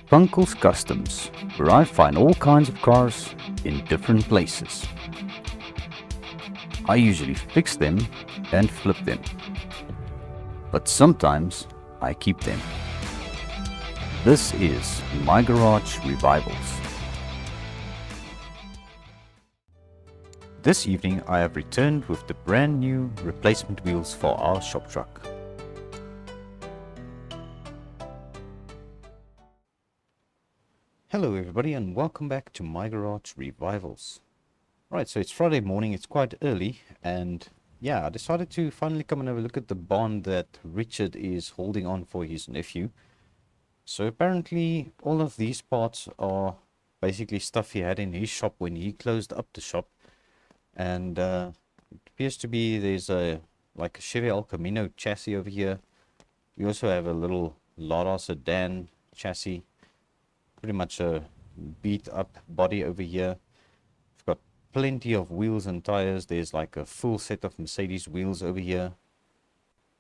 FUNCLE's Customs, where I find all kinds of cars in different places. I usually fix them and flip them, but sometimes I keep them. This is My Garage Revivals. This evening I have returned with the brand new replacement wheels for our shop truck. Hello everybody and welcome back to My Garage Revivals. Right, so it's Friday morning, it's quite early, and yeah, I decided to finally come and have a look at the barn that Richard is holding on for his nephew. So apparently all of these parts are basically stuff he had in his shop when he closed up the shop, and it appears to be there's a Chevrolet Camino chassis over here. We also have a little Lara sedan chassis, pretty much a beat up body over here. We've got plenty of wheels and tires. There's like a full set of Mercedes wheels over here.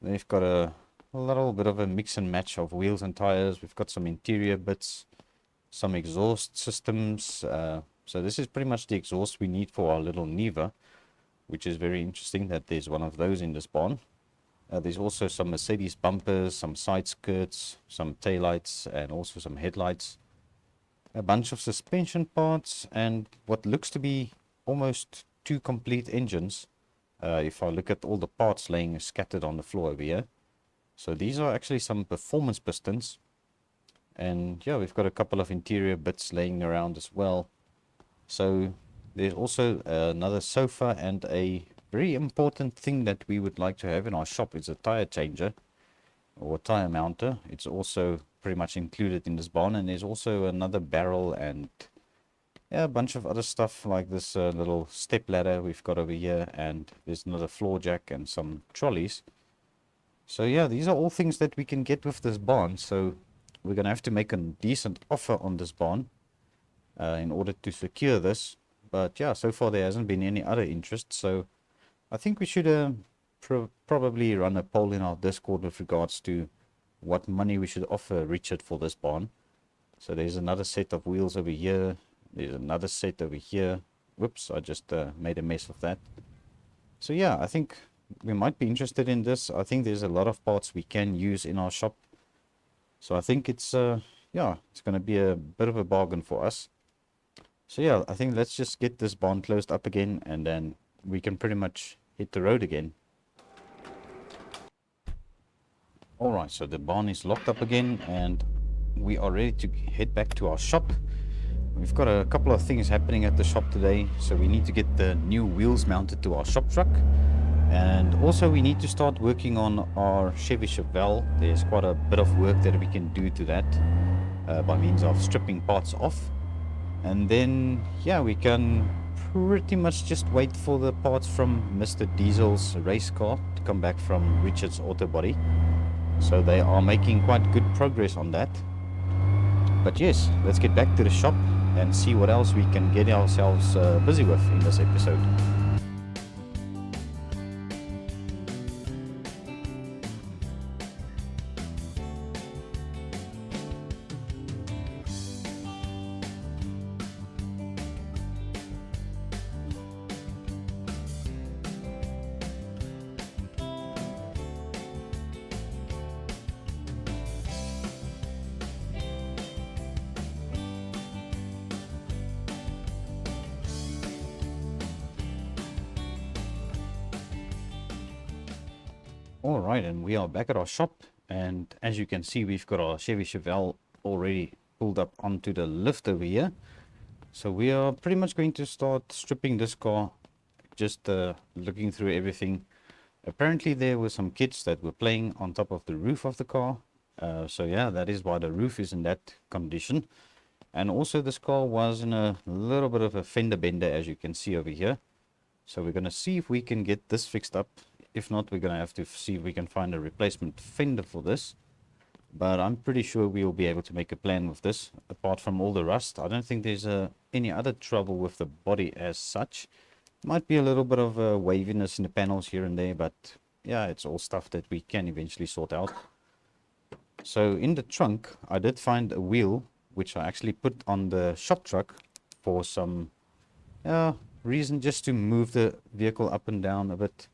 They've got a little bit of a mix and match of wheels and tires. We've got some interior bits, some exhaust systems. So this is pretty much the exhaust we need for our little Neva, which is very interesting that there's one of those in this barn. There's also some Mercedes bumpers, some side skirts, some taillights, and also some headlights. A bunch of suspension parts, and what looks to be almost two complete engines, if I look at all the parts laying scattered on the floor over here. So these are actually some performance pistons, and yeah, we've got a couple of interior bits laying around as well. So there's also another sofa, and a very important thing that we would like to have in our shop is a tire changer or tire mounter. It's also pretty much included in this barn, and there's also another barrel and yeah, a bunch of other stuff like this little step ladder we've got over here, and there's another floor jack and some trolleys. So yeah, these are all things that we can get with this barn, so we're gonna have to make a decent offer on this barn in order to secure this. But yeah, so far there hasn't been any other interest, so I think we should probably run a poll in our Discord with regards to what money we should offer Richard for this barn. So there's another set of wheels over here. There's another set over here. Whoops, I just made a mess of that. So yeah, I think we might be interested in this. I think there's a lot of parts we can use in our shop. So I think it's yeah, it's going to be a bit of a bargain for us. So yeah, I think let's just get this barn closed up again, and then we can pretty much hit the road again. Alright, so the barn is locked up again, and we are ready to head back to our shop. We've got a couple of things happening at the shop today. So we need to get the new wheels mounted to our shop truck, and also we need to start working on our Chevy Chevelle. There's quite a bit of work that we can do to that by means of stripping parts off. And then yeah, we can pretty much just wait for the parts from Mr. Diesel's race car to come back from Richard's auto body. So they are making quite good progress on that. But yes, let's get back to the shop and see what else we can get ourselves busy with in this episode. Alright, and we are back at our shop, and as you can see, we've got our Chevy Chevelle already pulled up onto the lift over here. So we are pretty much going to start stripping this car, just looking through everything. Apparently there were some kids that were playing on top of the roof of the car. So yeah, that is why the roof is in that condition. And also this car was in a little bit of a fender bender, as you can see over here. So we're going to see if we can get this fixed up. If not, we're going to have to see if we can find a replacement fender for this. But I'm pretty sure we'll be able to make a plan with this. Apart from all the rust, I don't think there's any other trouble with the body as such. Might be a little bit of waviness in the panels here and there, but yeah, it's all stuff that we can eventually sort out. So in the trunk, I did find a wheel which I actually put on the shop truck for some reason, just to move the vehicle up and down a bit.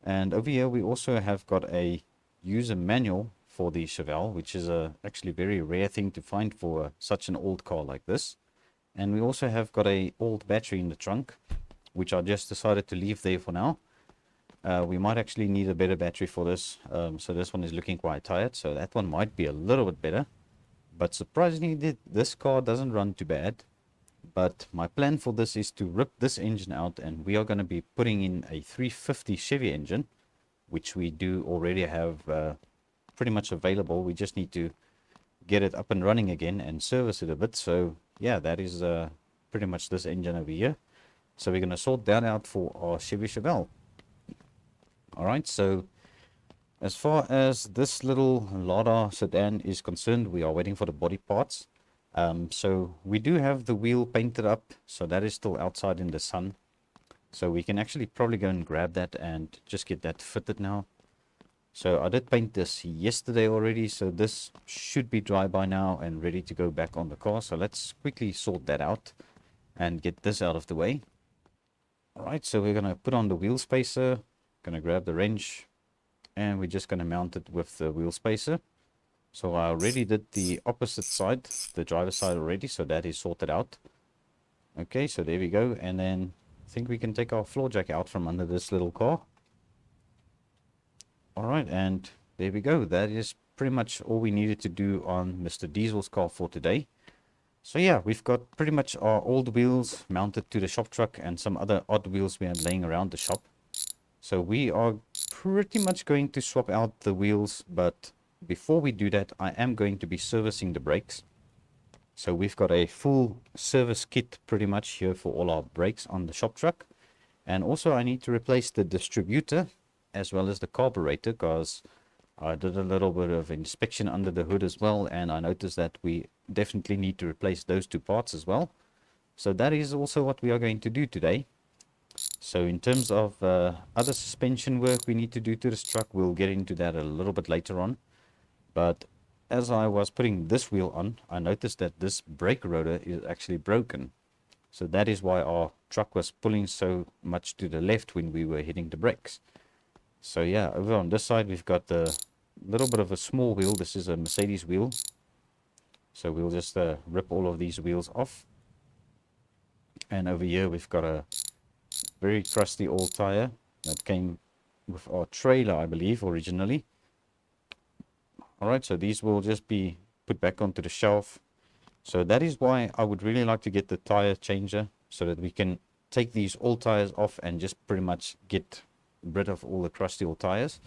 And over here we also have got a user manual for the Chevelle, which is a actually very rare thing to find for such an old car like this. And we also have got a old battery in the trunk, which I just decided to leave there for now. We might actually need a better battery for this. So this one is looking quite tired, so that one might be a little bit better. But surprisingly, this car doesn't run too bad. But my plan for this is to rip this engine out, and we are going to be putting in a 350 Chevy engine, which we do already have pretty much available. We just need to get it up and running again and service it a bit. So yeah, that is pretty much this engine over here. So we're going to sort that out for our Chevy Chevelle. Alright, so as far as this little Lada sedan is concerned, we are waiting for the body parts. So we do have the wheel painted up, so that is still outside in the sun. So we can actually probably go and grab that and just get that fitted now. So I did paint this yesterday already, so this should be dry by now and ready to go back on the car. So let's quickly sort that out and get this out of the way. Alright, so we're going to put on the wheel spacer, going to grab the wrench, and we're just going to mount it with the wheel spacer. So I already did the opposite side, the driver's side already, so that is sorted out. Okay, so there we go. And then I think we can take our floor jack out from under this little car. Alright, and there we go. That is pretty much all we needed to do on Mr. Diesel's car for today. So yeah, we've got pretty much our old wheels mounted to the shop truck and some other odd wheels we had laying around the shop. So we are pretty much going to swap out the wheels, but before we do that, I am going to be servicing the brakes. So we've got a full service kit pretty much here for all our brakes on the shop truck. And also I need to replace the distributor as well as the carburetor, because I did a little bit of inspection under the hood as well, and I noticed that we definitely need to replace those two parts as well. So that is also what we are going to do today. So in terms of other suspension work we need to do to this truck, we'll get into that a little bit later on. But as I was putting this wheel on, I noticed that this brake rotor is actually broken. So that is why our truck was pulling so much to the left when we were hitting the brakes. So yeah, over on this side we've got the little bit of a small wheel. This is a Mercedes wheel. So we'll just rip all of these wheels off. And over here we've got a very crusty old tire that came with our trailer, I believe, originally. Alright, so these will just be put back onto the shelf. So that is why I would really like to get the tire changer, so that we can take these old tires off and just pretty much get rid of all the crusty old tires.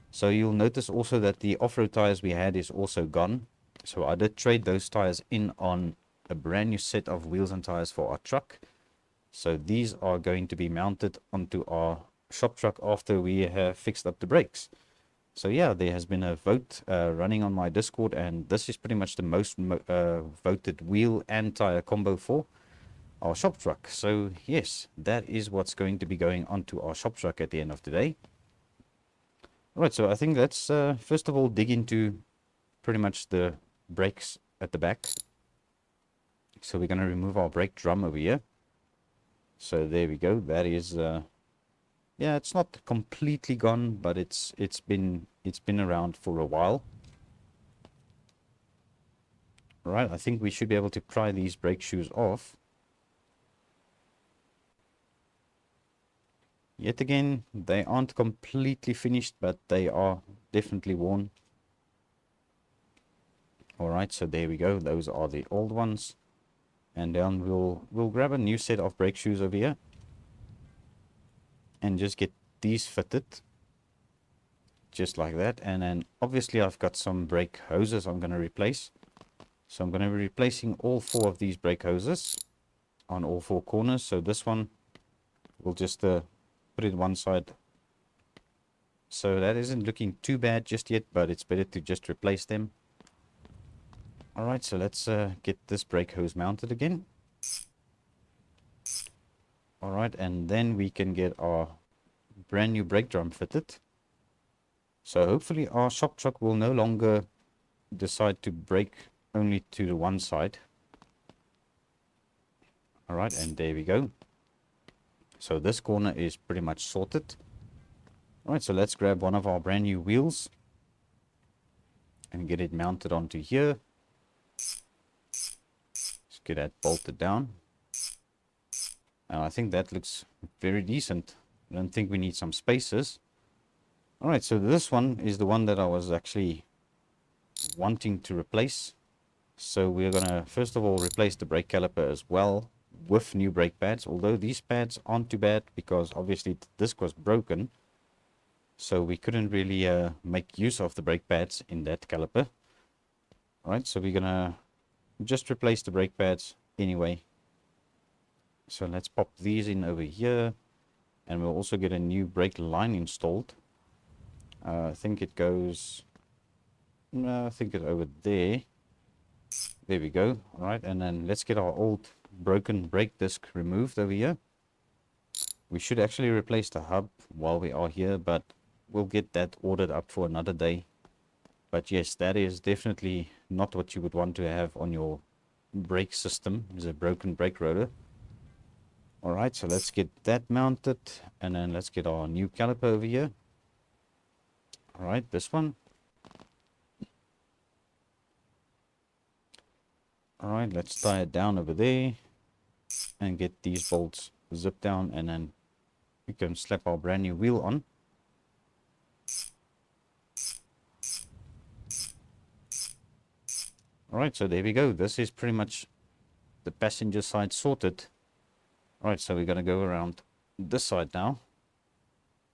So you'll notice also that the off-road tires we had is also gone. So I did trade those tires in on a brand new set of wheels and tires for our truck. So these are going to be mounted onto our shop truck after we have fixed up the brakes. So yeah, there has been a vote running on my Discord, and this is pretty much the most voted wheel and tire combo for our shop truck. So yes, that is what's going to be going onto our shop truck at the end of the day. Alright, so I think let's first of all dig into pretty much the brakes at the back. So we're going to remove our brake drum over here. So there we go. That is yeah, it's not completely gone, but it's been around for a while. Right, I think we should be able to pry these brake shoes off. Yet again, they aren't completely finished, but they are definitely worn. Alright, so there we go. Those are the old ones. And then we'll grab a new set of brake shoes over here and just get these fitted just like that. And then obviously I've got some brake hoses I'm going to replace. So I'm going to be replacing all 4 of these brake hoses on all 4 corners. So this one we'll just put it one side. So that isn't looking too bad just yet, but it's better to just replace them. Alright, so let's get this brake hose mounted again. Alright, and then we can get our brand new brake drum fitted. So hopefully our shop truck will no longer decide to brake only to the one side. All right, and there we go. So this corner is pretty much sorted. All right, so let's grab one of our brand new wheels and get it mounted onto here. Let's get that bolted down. And I think that looks very decent. I don't think we need some spacers. All right, so this one is the one that I was actually wanting to replace. So we're going to first of all replace the brake caliper as well with new brake pads, although these pads aren't too bad because obviously the disc was broken, so we couldn't really make use of the brake pads in that caliper. Alright, so we're gonna just replace the brake pads anyway. So let's pop these in over here, and we'll also get a new brake line installed. I think it goes, no, I think it's over there. There we go. Alright, and then let's get our old broken brake disc removed over here. We should actually replace the hub while we are here, but we'll get that ordered up for another day. But yes, that is definitely not what you would want to have on your brake system, is a broken brake rotor. Alright, so let's get that mounted, and then let's get our new caliper over here. Alright, this one. Alright, let's tie it down over there and get these bolts zipped down, and then we can slap our brand new wheel on. Alright, so there we go. This is pretty much the passenger side sorted. Alright, so we're going to go around this side now.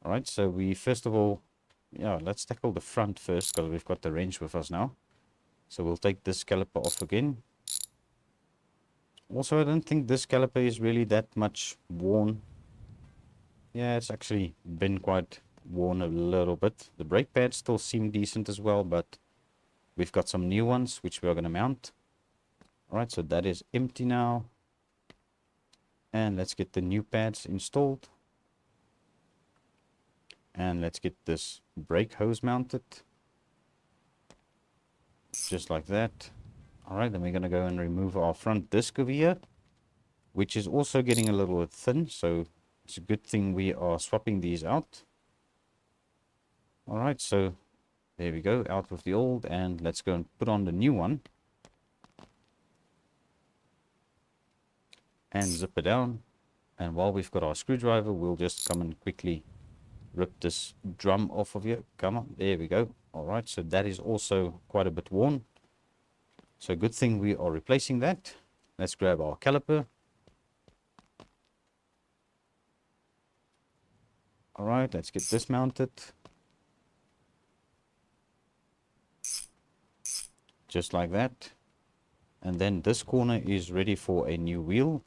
Alright, so we first of all, yeah, let's tackle the front first because we've got the wrench with us now. So we'll take this caliper off again. Also, I don't think this caliper is really that much worn. Yeah, it's actually been quite worn a little bit. The brake pads still seem decent as well, but we've got some new ones which we are going to mount. Alright, so that is empty now. And let's get the new pads installed. And let's get this brake hose mounted. Just like that. Alright, then we're going to go and remove our front disc over here, which is also getting a little bit thin, so it's a good thing we are swapping these out. Alright, so there we go, out with the old, and let's go and put on the new one. And zip it down. And while we've got our screwdriver, we'll just come and quickly rip this drum off of here. Come on, there we go. Alright, so that is also quite a bit worn. So good thing we are replacing that. Let's grab our caliper. Alright, let's get this mounted. Just like that. And then this corner is ready for a new wheel.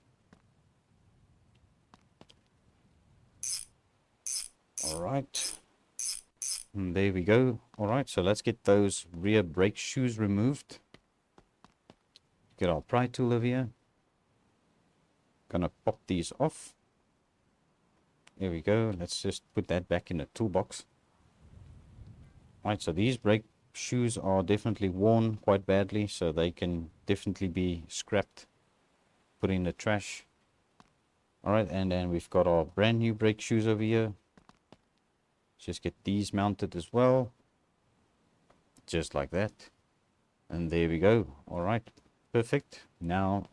Alright. And there we go. Alright, so let's get those rear brake shoes removed. Get our pry tool over here. Gonna pop these off. There we go. Let's just put that back in the toolbox. Right, so these brake shoes are definitely worn quite badly, so they can definitely be scrapped, put in the trash. Alright, and then we've got our brand new brake shoes over here. Just get these mounted as well. Just like that. And there we go. Alright. Perfect. Now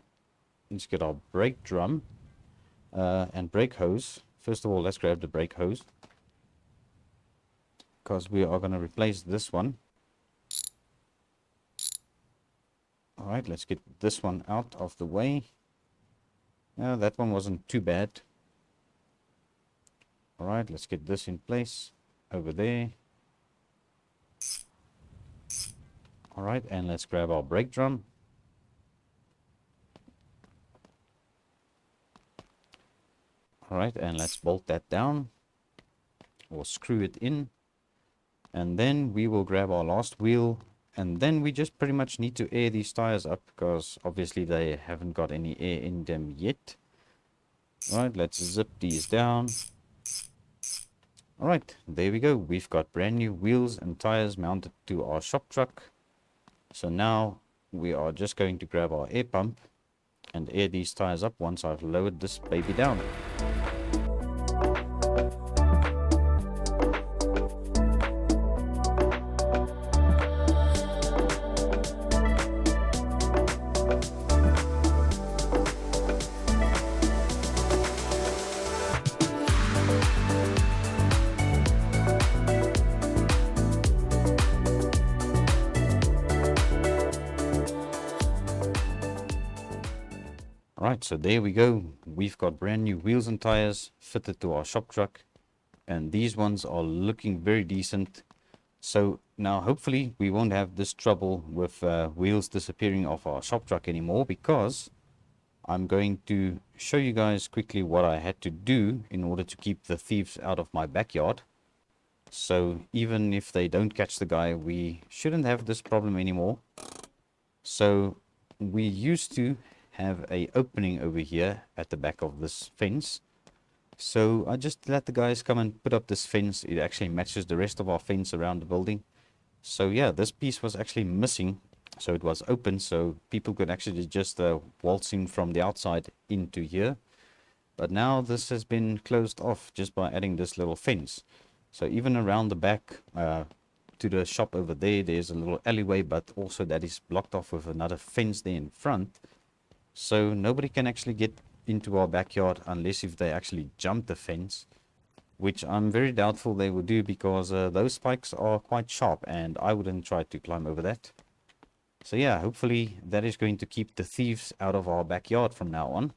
let's get our brake drum and brake hose. First of all, let's grab the brake hose, because we are going to replace this one. Alright, let's get this one out of the way. That one wasn't too bad. Alright, let's get this in place over there. Alright, and let's grab our brake drum. Alright, and let's bolt that down, or screw it in. And then we will grab our last wheel, and then we just pretty much need to air these tires up, because obviously they haven't got any air in them yet. Alright, let's zip these down. Alright, there we go. We've got brand new wheels and tires mounted to our shop truck. So now we are just going to grab our air pump and air these tires up once I've lowered this baby down. Alright, so there we go. We've got brand new wheels and tires fitted to our shop truck, and these ones are looking very decent. So now hopefully we won't have this trouble with wheels disappearing off our shop truck anymore, because I'm going to show you guys quickly what I had to do in order to keep the thieves out of my backyard. So even if they don't catch the guy, we shouldn't have this problem anymore. So we used to have a opening over here at the back of this fence. So I just let the guys come and put up this fence. It actually matches the rest of our fence around the building. So yeah, this piece was actually missing. So it was open, so people could actually just waltz in from the outside into here. But now this has been closed off just by adding this little fence. So even around the back to the shop over there, there's a little alleyway, but also that is blocked off with another fence there in front. So nobody can actually get into our backyard unless if they actually jump the fence, which I'm very doubtful they would do, because those spikes are quite sharp and I wouldn't try to climb over that. So yeah, hopefully that is going to keep the thieves out of our backyard from now on.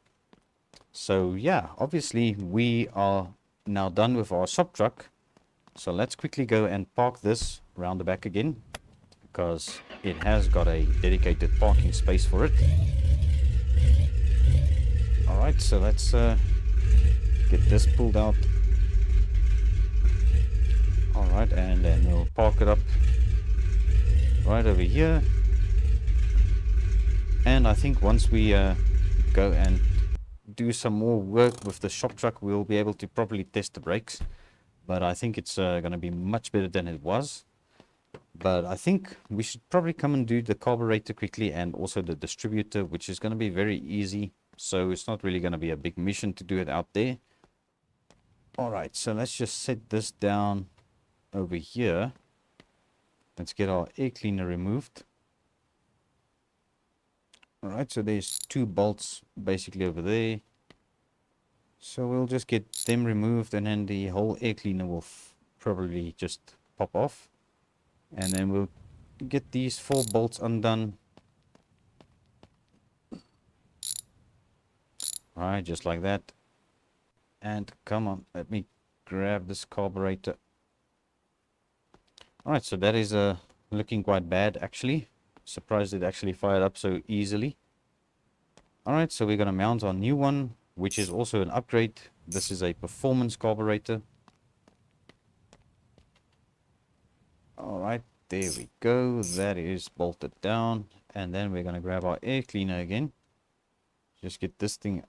So yeah, obviously we are now done with our shop truck. So let's quickly go and park this around the back again, because it has got a dedicated parking space for it. Alright, so let's get this pulled out. Alright, and then we'll park it up right over here. And I think once we go and do some more work with the shop truck, we'll be able to properly test the brakes. But I think it's going to be much better than it was. But I think we should probably come and do the carburetor quickly, and also the distributor, which is going to be very easy. So it's not really going to be a big mission to do it out there. Alright, so let's just set this down over here. Let's get our air cleaner removed. Alright, so there's two bolts basically over there. So we'll just get them removed, and then the whole air cleaner will probably just pop off. And then we'll get these 4 bolts undone. Alright, just like that. And come on, let me grab this carburetor. Alright, so that is looking quite bad actually. Surprised it actually fired up so easily. Alright, so we're going to mount our new one, which is also an upgrade. This is a performance carburetor. Alright, there we go. That is bolted down. And then we're going to grab our air cleaner again. Just get this thing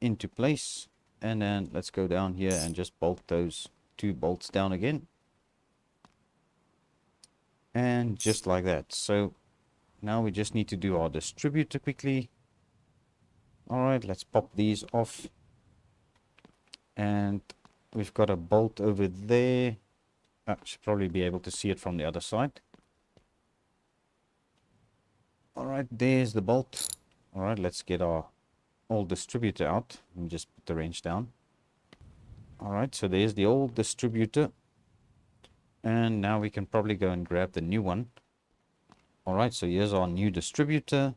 into place. And then let's go down here and just bolt those 2 bolts down again. And just like that. So now we just need to do our distributor quickly. Alright, let's pop these off. And we've got a bolt over there. I should probably be able to see it from the other side. Alright, there's the bolt. Alright, let's get our old distributor out and just put the wrench down. Alright, so there's the old distributor. And now we can probably go and grab the new one. Alright, so here's our new distributor.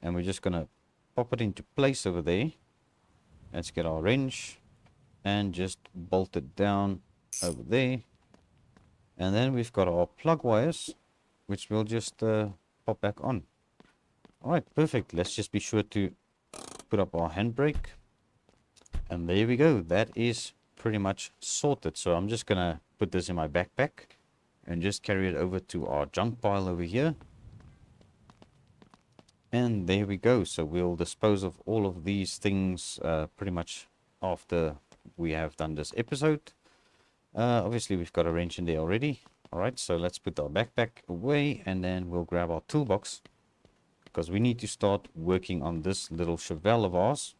And we're just going to pop it into place over there. Let's get our wrench and just bolt it down over there. And then we've got our plug wires, which we'll just pop back on. Alright, perfect. Let's just be sure to put up our handbrake. And there we go. That is pretty much sorted. So I'm just going to put this in my backpack and just carry it over to our junk pile over here. And there we go. So we'll dispose of all of these things pretty much after we have done this episode. Obviously we've got a wrench in there already. Alright, so let's put our backpack away, and then we'll grab our toolbox. because we need to start working on this little Chevelle of ours.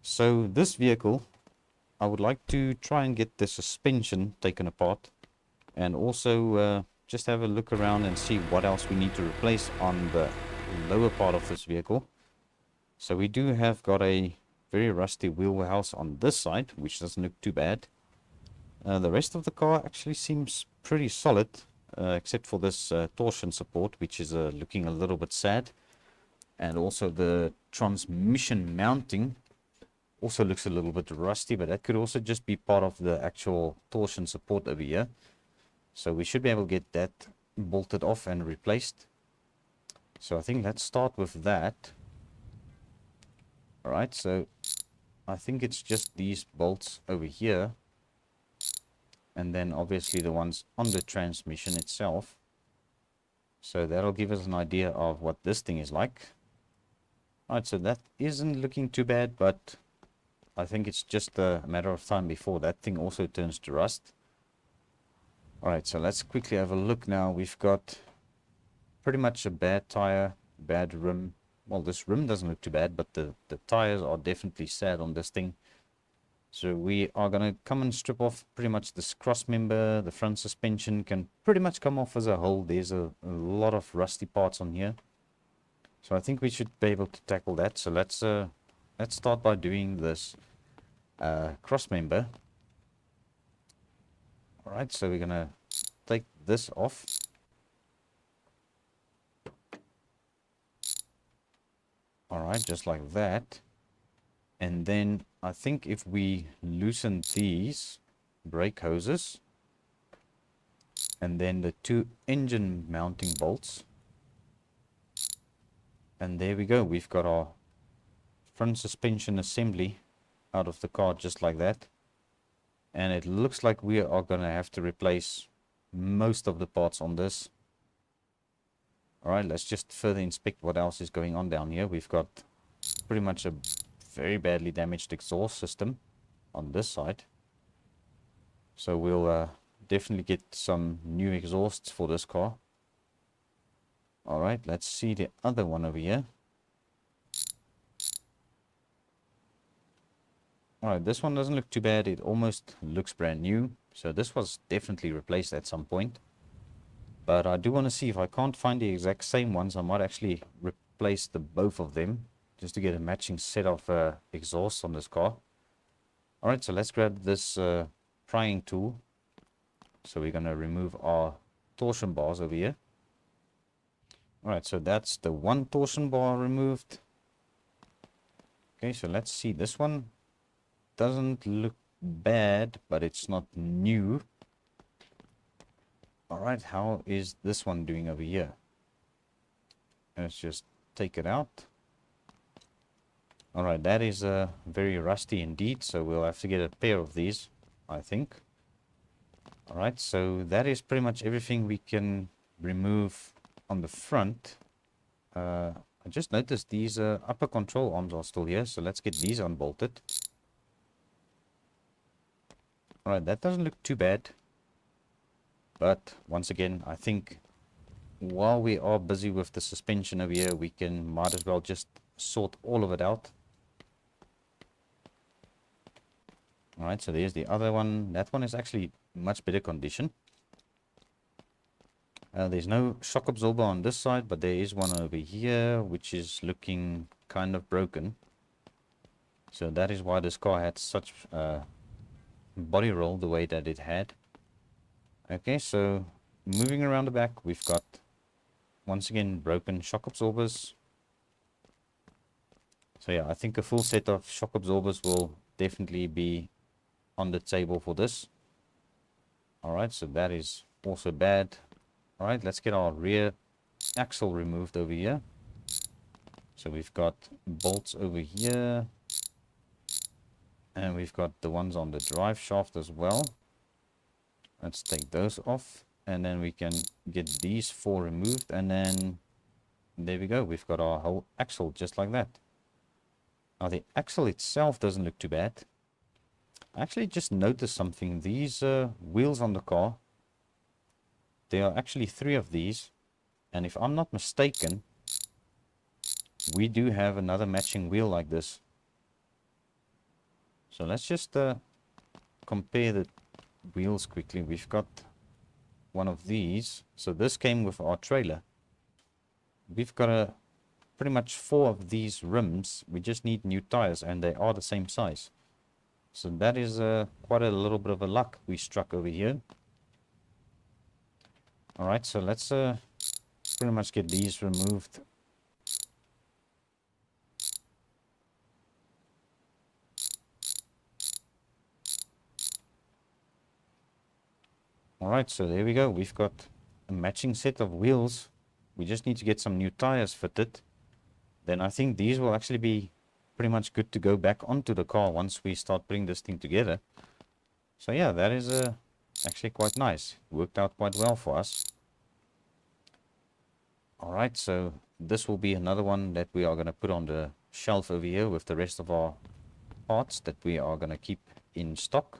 So this vehicle, I would like to try and get the suspension taken apart, and also just have a look around and see what else we need to replace on the lower part of this vehicle. So we do have got a very rusty wheelhouse on this side, which doesn't look too bad. The rest of the car actually seems pretty solid, except for this torsion support, which is looking a little bit sad. And also the transmission mounting also looks a little bit rusty, but that could also just be part of the actual torsion support over here. So we should be able to get that bolted off and replaced. So I think let's start with that. Alright, so I think it's just these bolts over here, and then obviously the ones on the transmission itself. So that'll give us an idea of what this thing is like. Alright, so that isn't looking too bad, but I think it's just a matter of time before that thing also turns to rust. Alright, so let's quickly have a look now. We've got pretty much a bad tire, bad rim. Well, this rim doesn't look too bad, but the tires are definitely sad on this thing. So we are going to come and strip off pretty much this cross member. The front suspension can pretty much come off as a whole. There's a lot of rusty parts on here. So I think we should be able to tackle that. So let's start by doing this cross member. Alright, so we're going to take this off. Alright, just like that. And then I think if we loosen these brake hoses and then the two engine mounting bolts, and there we go, we've got our front suspension assembly out of the car just like that. And it looks like we are going to have to replace most of the parts on this. Alright, let's just further inspect what else is going on down here. We've got pretty much a very badly damaged exhaust system on this side. So we'll definitely get some new exhausts for this car. Alright, let's see the other one over here. Alright, this one doesn't look too bad. It almost looks brand new. So this was definitely replaced at some point. But I do want to see if I can't find the exact same ones. I might actually replace the both of them, just to get a matching set of exhausts on this car. Alright, so let's grab this prying tool. So we're going to remove our torsion bars over here. Alright, so that's the one torsion bar removed. Okay, so let's see. This one doesn't look bad, but it's not new. Alright, how is this one doing over here? Let's just take it out. Alright, that is very rusty indeed, so we'll have to get a pair of these, I think. Alright, so that is pretty much everything we can remove on the front. I just noticed these upper control arms are still here, so let's get these unbolted. Alright, that doesn't look too bad. But once again, I think while we are busy with the suspension over here, we might as well just sort all of it out. Alright, so there's the other one. That one is actually much better condition. There's no shock absorber on this side, but there is one over here, which is looking kind of broken. So that is why this car had such body roll the way that it had. Okay, so moving around the back, we've got, once again, broken shock absorbers. So yeah, I think a full set of shock absorbers will definitely be on the table for this. Alright, so that is also bad. Alright, let's get our rear axle removed over here. So we've got bolts over here. And we've got the ones on the drive shaft as well. Let's take those off. And then we can get these four removed. And then there we go. We've got our whole axle just like that. Now the axle itself doesn't look too bad. I actually just noticed something. These wheels on the car, there are actually 3 of these. And if I'm not mistaken, we do have another matching wheel like this. So let's just compare the wheels quickly. We've got one of these. So this came with our trailer. We've got pretty much 4 of these rims. We just need new tires, and they are the same size. So that is quite a little bit of a luck we struck over here. Alright, so let's pretty much get these removed. Alright, so there we go. We've got a matching set of wheels. We just need to get some new tires fitted. Then I think these will actually be pretty much good to go back onto the car once we start putting this thing together. So yeah, that is actually quite nice. Worked out quite well for us. Alright, so this will be another one that we are going to put on the shelf over here with the rest of our parts that we are going to keep in stock.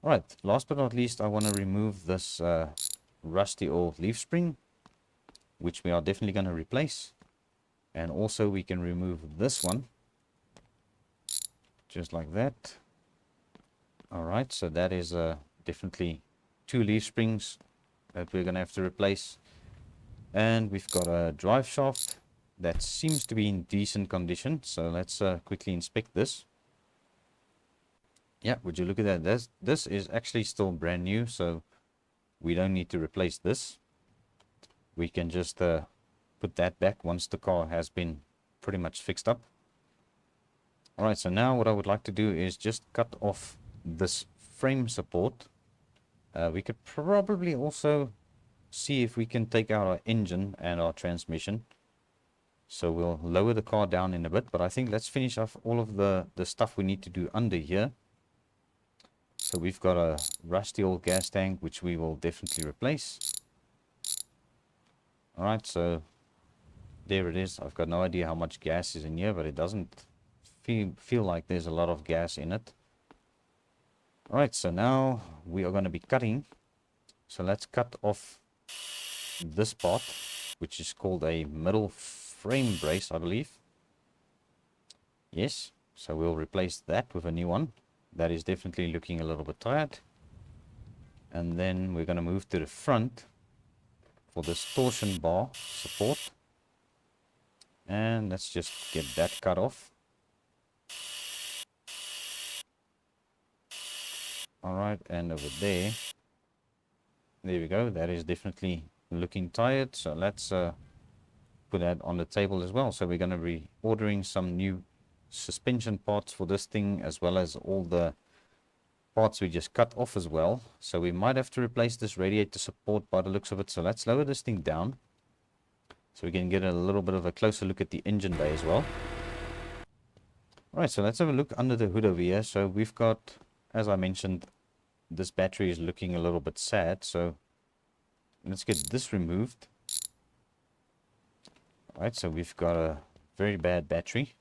Alright, last but not least, I want to remove this rusty old leaf spring, which we are definitely going to replace. And also we can remove this one, just like that. Alright, so that is definitely 2 leaf springs that we're going to have to replace. And we've got a drive shaft that seems to be in decent condition. So let's quickly inspect this. Yeah, would you look at that? This is actually still brand new, so we don't need to replace this. We can just put that back once the car has been pretty much fixed up. Alright, so now what I would like to do is just cut off this frame support. We could probably also see if we can take out our engine and our transmission. So we'll lower the car down in a bit, but I think let's finish off all of the stuff we need to do under here. So we've got a rusty old gas tank, which we will definitely replace. Alright, so there it is. I've got no idea how much gas is in here, but it doesn't feel like there's a lot of gas in it. Alright, so now we are going to be cutting. So let's cut off this part, which is called a middle frame brace, I believe. Yes, so we'll replace that with a new one. That is definitely looking a little bit tired. And then we're going to move to the front for this torsion bar support. And let's just get that cut off. Alright, and over there we go. That is definitely looking tired. So let's put that on the table as well. So we're going to be ordering some new suspension parts for this thing, as well as all the parts we just cut off as well. So we might have to replace this radiator support by the looks of it. So let's lower this thing down so we can get a little bit of a closer look at the engine bay as well. Alright, so let's have a look under the hood over here. So we've got, as I mentioned, this battery is looking a little bit sad. So let's get this removed. Alright, so we've got a very bad battery.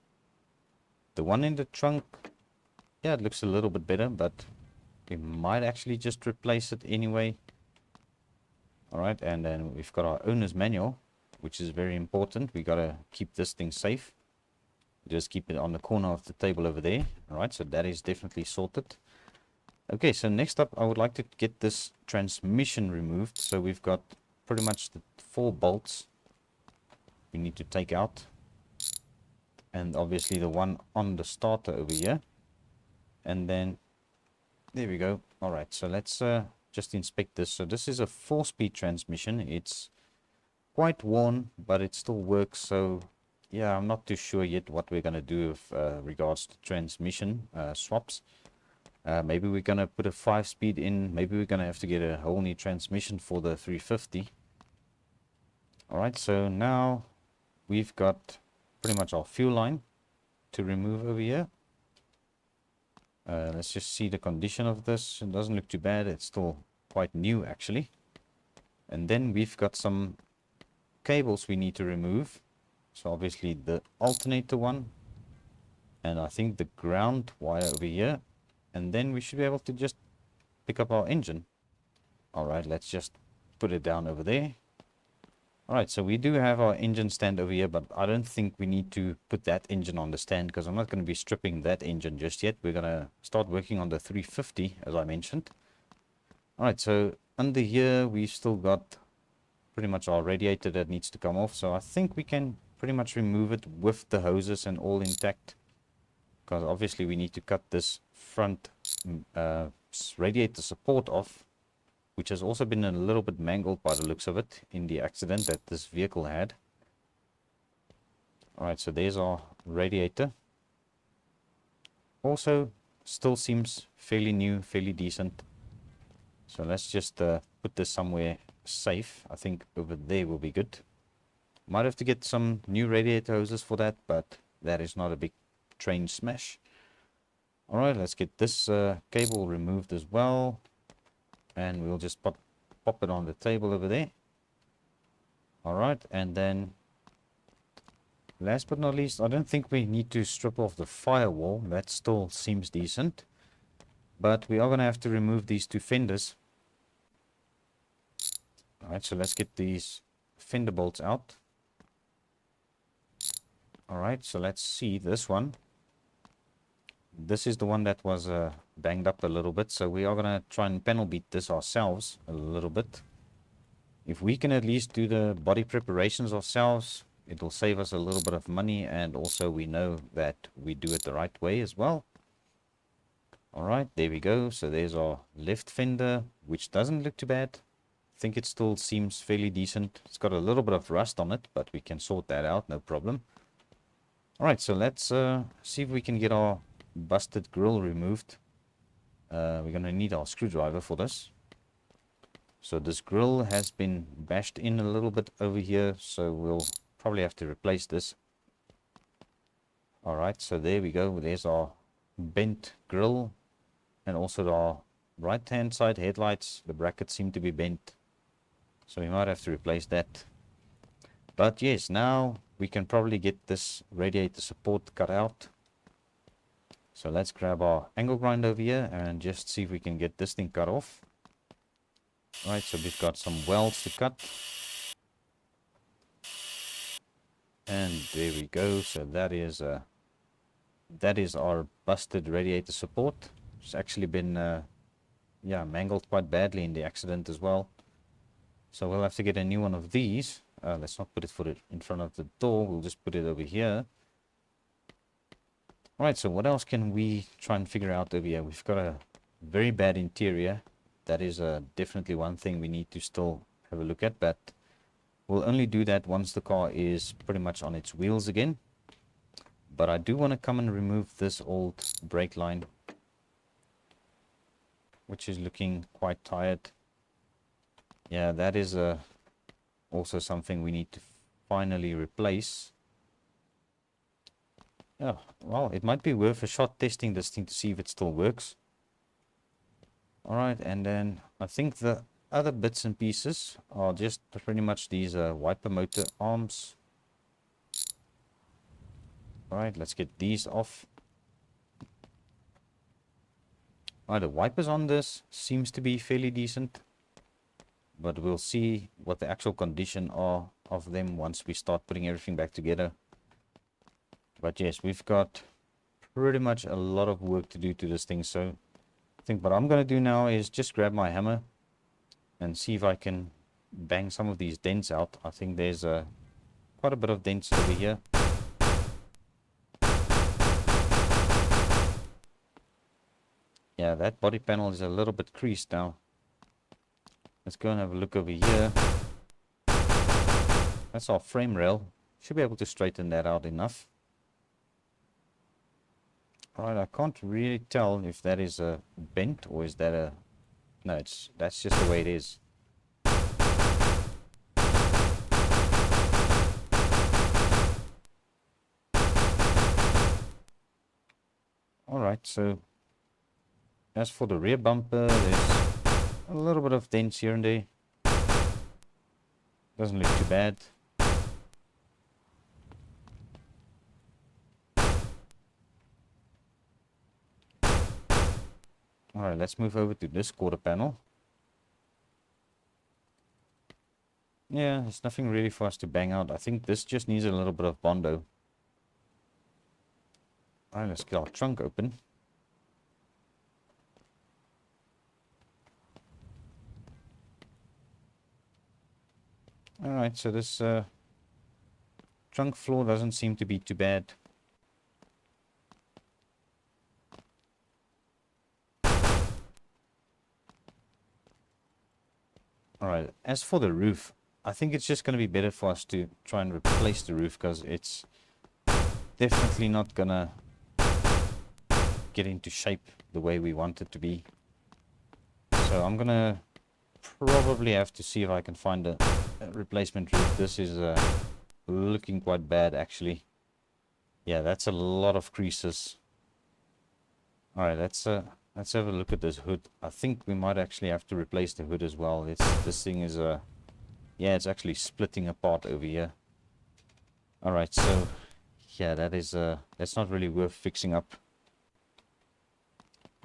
The one in the trunk, yeah, it looks a little bit better, but we might actually just replace it anyway. Alright, and then we've got our owner's manual, which is very important. We gotta keep this thing safe. Just keep it on the corner of the table over there. Alright, so that is definitely sorted. Okay, so next up I would like to get this transmission removed. So we've got pretty much the 4 bolts we need to take out. And obviously the one on the starter over here. And then, there we go. Alright, so let's just inspect this. So this is a 4-speed transmission. It's quite worn, but it still works. So yeah, I'm not too sure yet what we're going to do with regards to transmission swaps. Maybe we're going to put a 5-speed in. Maybe we're going to have to get a whole new transmission for the 350. Alright, so now we've got pretty much our fuel line to remove over here. Let's just see the condition of this. It doesn't look too bad. It's still quite new actually. And then we've got some cables we need to remove. So obviously the alternator one, and I think the ground wire over here. And then we should be able to just pick up our engine. Alright, let's just put it down over there. Alright, so we do have our engine stand over here, but I don't think we need to put that engine on the stand because I'm not going to be stripping that engine just yet. We're going to start working on the 350, as I mentioned. Alright, so under here, we've still got pretty much our radiator that needs to come off. So I think we can pretty much remove it with the hoses and all intact. Because obviously we need to cut this front radiator support off, which has also been a little bit mangled by the looks of it in the accident that this vehicle had. Alright, so there's our radiator. Also, still seems fairly new, fairly decent. So let's just put this somewhere safe. I think over there will be good. Might have to get some new radiator hoses for that, but that is not a big train smash. Alright, let's get this cable removed as well. And we'll just pop it on the table over there. Alright, and then last but not least, I don't think we need to strip off the firewall. That still seems decent. But we are going to have to remove these two fenders. Alright, so let's get these fender bolts out. Alright, so let's see this one. This is the one that was banged up a little bit. So we are going to try and panel beat this ourselves a little bit. If we can at least do the body preparations ourselves, it will save us a little bit of money. And also we know that we do it the right way as well. Alright, there we go. So there's our left fender, which doesn't look too bad. I think it still seems fairly decent. It's got a little bit of rust on it, but we can sort that out, no problem. Alright, so let's see if we can get our busted grill removed. We're going to need our screwdriver for this. So this grill has been bashed in a little bit over here, so we'll probably have to replace this. Alright, so there we go. There's our bent grill. And also our right hand side headlights, the brackets seem to be bent. So we might have to replace that. But yes, now we can probably get this radiator support cut out. So let's grab our angle grind over here and just see if we can get this thing cut off. Alright, so we've got some welds to cut. And there we go. So that is our busted radiator support. It's actually been mangled quite badly in the accident as well. So we'll have to get a new one of these. Let's not put it in front of the door. We'll just put it over here. Alright, so what else can we try and figure out over here? We've got a very bad interior. That is definitely one thing we need to still have a look at. But we'll only do that once the car is pretty much on its wheels again. But I do want to come and remove this old brake line, which is looking quite tired. Yeah, that is also something we need to finally replace. Yeah, well, it might be worth a shot testing this thing to see if it still works. Alright, and then I think the other bits and pieces are just pretty much these wiper motor arms. Alright, let's get these off. Alright, the wipers on this seems to be fairly decent. But we'll see what the actual condition are of them once we start putting everything back together. But yes, we've got pretty much a lot of work to do to this thing. So I think what I'm going to do now is just grab my hammer and see if I can bang some of these dents out. I think there's quite a bit of dents over here. Yeah, that body panel is a little bit creased now. Let's go and have a look over here. That's our frame rail. Should be able to straighten that out enough. Alright, I can't really tell if that is a bent or is that a... No, that's just the way it is. Alright, so as for the rear bumper, there's a little bit of dents here and there. Doesn't look too bad. Alright, let's move over to this quarter panel. Yeah, there's nothing really for us to bang out. I think this just needs a little bit of Bondo. Alright, let's get our trunk open. Alright, so this trunk floor doesn't seem to be too bad. Alright, as for the roof, I think it's just going to be better for us to try and replace the roof because it's definitely not going to get into shape the way we want it to be. So I'm going to probably have to see if I can find a replacement roof. This is looking quite bad actually. Yeah, that's a lot of creases. Alright, let's have a look at this hood. I think we might actually have to replace the hood as well. This thing is yeah, it's actually splitting apart over here. Alright, so yeah, that's not really worth fixing up.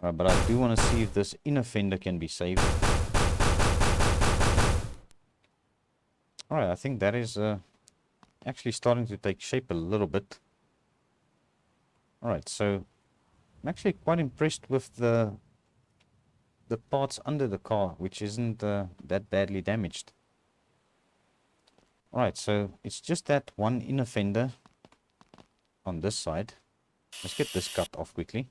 But I do want to see if this inner fender can be saved. Alright, I think that is actually starting to take shape a little bit. Alright, so I'm actually quite impressed with the parts under the car, which isn't that badly damaged. Alright, so it's just that one inner fender on this side. Let's get this cut off quickly.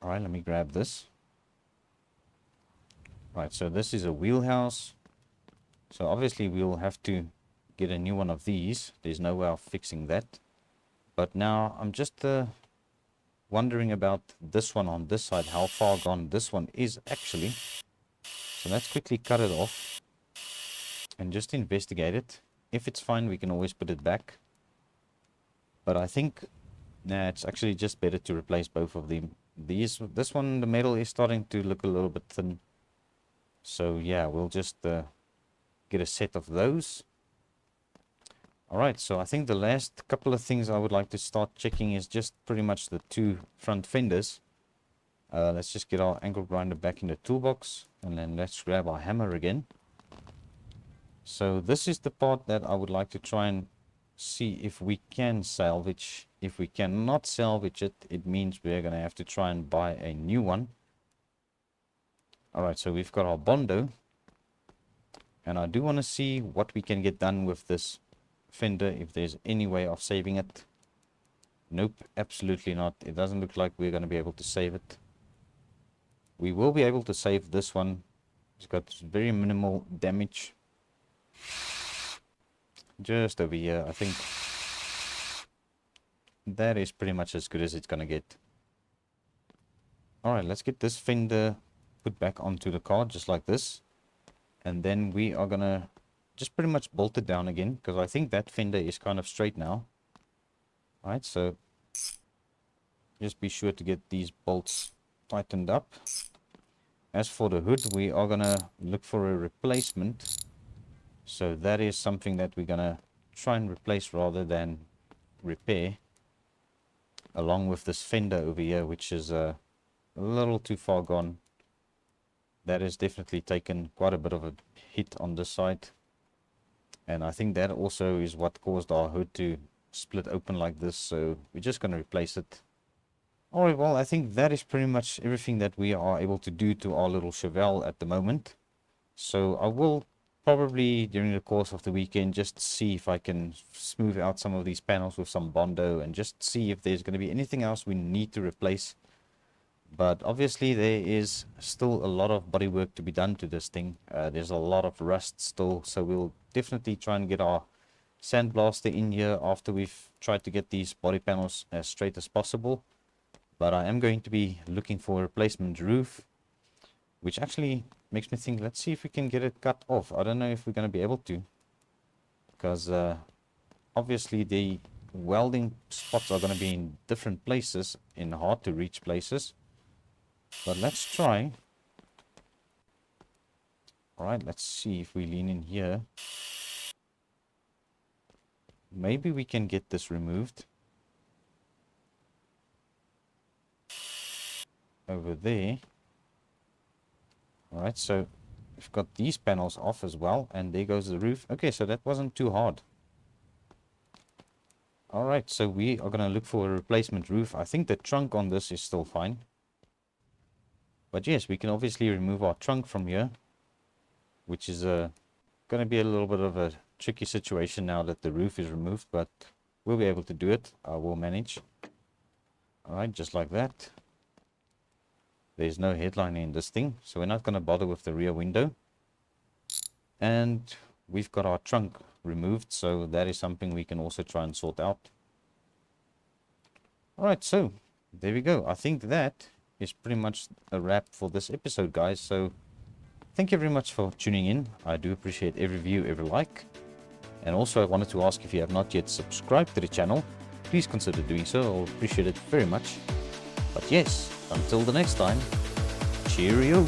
Alright, let me grab this. Right, so this is a wheelhouse. So obviously we'll have to get a new one of these. There's no way of fixing that. But now I'm just wondering about this one on this side, how far gone this one is actually. So let's quickly cut it off and just investigate it. If it's fine, we can always put it back. But I think it's actually just better to replace both of them. This one, the metal is starting to look a little bit thin. So yeah, we'll just get a set of those. Alright, so I think the last couple of things I would like to start checking is just pretty much the two front fenders. Let's just get our angle grinder back in the toolbox, and then let's grab our hammer again. So this is the part that I would like to try and see if we can salvage. If we cannot salvage it, it means we're going to have to try and buy a new one. Alright, so we've got our Bondo, and I do want to see what we can get done with this fender, if there's any way of saving it. Nope, absolutely not. It doesn't look like we're going to be able to save it. We will be able to save this one. It's got very minimal damage. Just over here, I think that is pretty much as good as it's going to get. Alright, let's get this fender put back onto the car just like this. And then we are going to just pretty much bolt it down again, because I think that fender is kind of straight now. Alright, so just be sure to get these bolts tightened up. As for the hood, we are going to look for a replacement. So that is something that we're going to try and replace rather than repair. Along with this fender over here, which is a little too far gone. That has definitely taken quite a bit of a hit on this side. And I think that also is what caused our hood to split open like this. So we're just going to replace it. Alright, well, I think that is pretty much everything that we are able to do to our little Chevelle at the moment. So I will probably, during the course of the weekend, just see if I can smooth out some of these panels with some Bondo and just see if there's going to be anything else we need to replace. But obviously there is still a lot of bodywork to be done to this thing. There's a lot of rust still, so we'll definitely try and get our sandblaster in here after we've tried to get these body panels as straight as possible. But I am going to be looking for a replacement roof, which actually makes me think, let's see if we can get it cut off. I don't know if we're going to be able to, because obviously the welding spots are going to be in different places, in hard to reach places. But let's try. Alright, let's see if we lean in here. Maybe we can get this removed. Over there. Alright, so we've got these panels off as well, and there goes the roof. Okay, so that wasn't too hard. Alright, so we are going to look for a replacement roof. I think the trunk on this is still fine. But yes, we can obviously remove our trunk from here, which is going to be a little bit of a tricky situation now that the roof is removed, but we'll be able to do it. I will manage. Alright, just like that. There's no headliner in this thing, so we're not going to bother with the rear window. And we've got our trunk removed, so that is something we can also try and sort out. Alright, so there we go. I think that is pretty much a wrap for this episode, guys. So thank you very much for tuning in. I do appreciate every view, every like. And also I wanted to ask, if you have not yet subscribed to the channel, please consider doing so. I'll appreciate it very much. But yes, until the next time, cheerio.